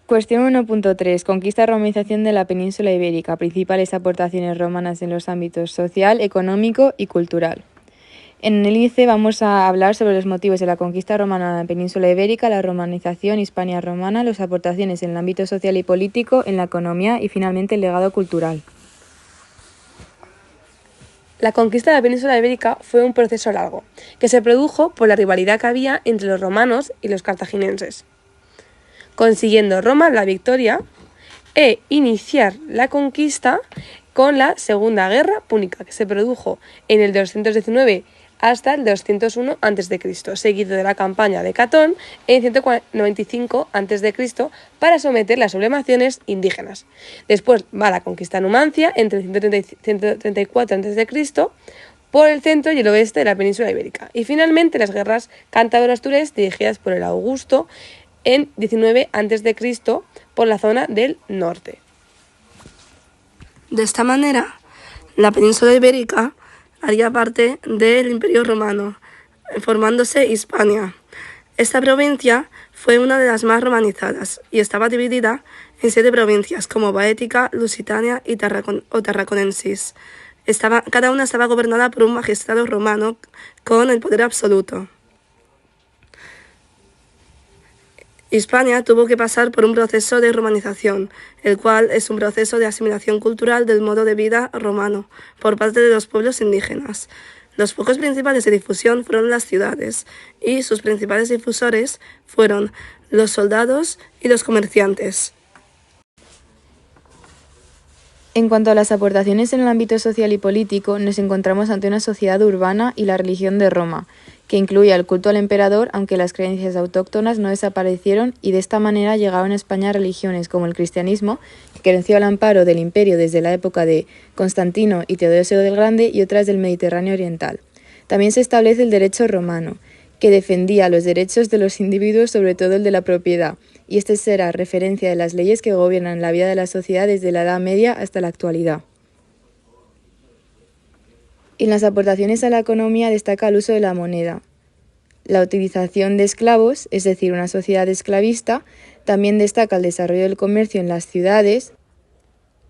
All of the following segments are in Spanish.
Cuestión 1.3. Conquista y romanización de la península ibérica. Principales aportaciones romanas en los ámbitos social, económico y cultural. En el ICE vamos a hablar sobre los motivos de la conquista romana de la península ibérica, la romanización hispania romana, las aportaciones en el ámbito social y político, en la economía y finalmente el legado cultural. La conquista de la península ibérica fue un proceso largo, que se produjo por la rivalidad que había entre los romanos y los cartagineses, consiguiendo Roma la victoria e iniciar la conquista con la Segunda Guerra Púnica, que se produjo en el 219 hasta el 201 a.C., seguido de la campaña de Catón en 195 a.C. para someter las sublevaciones indígenas. Después va la conquista de Numancia entre el 134 a.C. por el centro y el oeste de la península ibérica. Y finalmente las guerras cántabro-astures dirigidas por el Augusto en 19 a.C. por la zona del norte. De esta manera, la península ibérica haría parte del Imperio Romano, formándose Hispania. Esta provincia fue una de las más romanizadas y estaba dividida en 7 provincias como Baetica, Lusitania y Tarraconensis. Cada una estaba gobernada por un magistrado romano con el poder absoluto. Hispania tuvo que pasar por un proceso de romanización, el cual es un proceso de asimilación cultural del modo de vida romano por parte de los pueblos indígenas. Los focos principales de difusión fueron las ciudades y sus principales difusores fueron los soldados y los comerciantes. En cuanto a las aportaciones en el ámbito social y político, nos encontramos ante una sociedad urbana y la religión de Roma, que incluía el culto al emperador, aunque las creencias autóctonas no desaparecieron, y de esta manera llegaron a España religiones como el cristianismo, que venció al amparo del imperio desde la época de Constantino y Teodosio el Grande, y otras del Mediterráneo oriental. También se establece el derecho romano, que defendía los derechos de los individuos, sobre todo el de la propiedad, y este será referencia de las leyes que gobiernan la vida de la sociedad desde la Edad Media hasta la actualidad. En las aportaciones a la economía destaca el uso de la moneda, la utilización de esclavos, es decir, una sociedad esclavista. También destaca el desarrollo del comercio en las ciudades,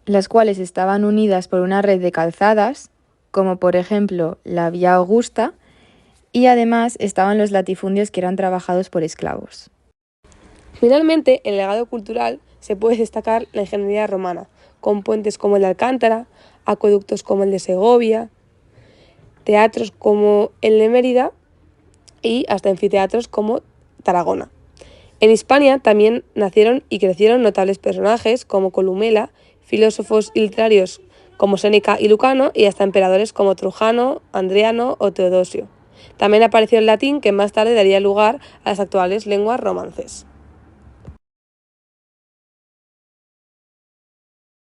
las cuales estaban unidas por una red de calzadas, como por ejemplo la Vía Augusta, y además estaban los latifundios que eran trabajados por esclavos. Finalmente, en el legado cultural se puede destacar la ingeniería romana, con puentes como el de Alcántara, acueductos como el de Segovia, teatros como el de Mérida y hasta anfiteatros como Tarragona. En Hispania también nacieron y crecieron notables personajes como Columela, filósofos y literarios como Séneca y Lucano y hasta emperadores como Trujano, Adriano o Teodosio. También apareció el latín, que más tarde daría lugar a las actuales lenguas romances.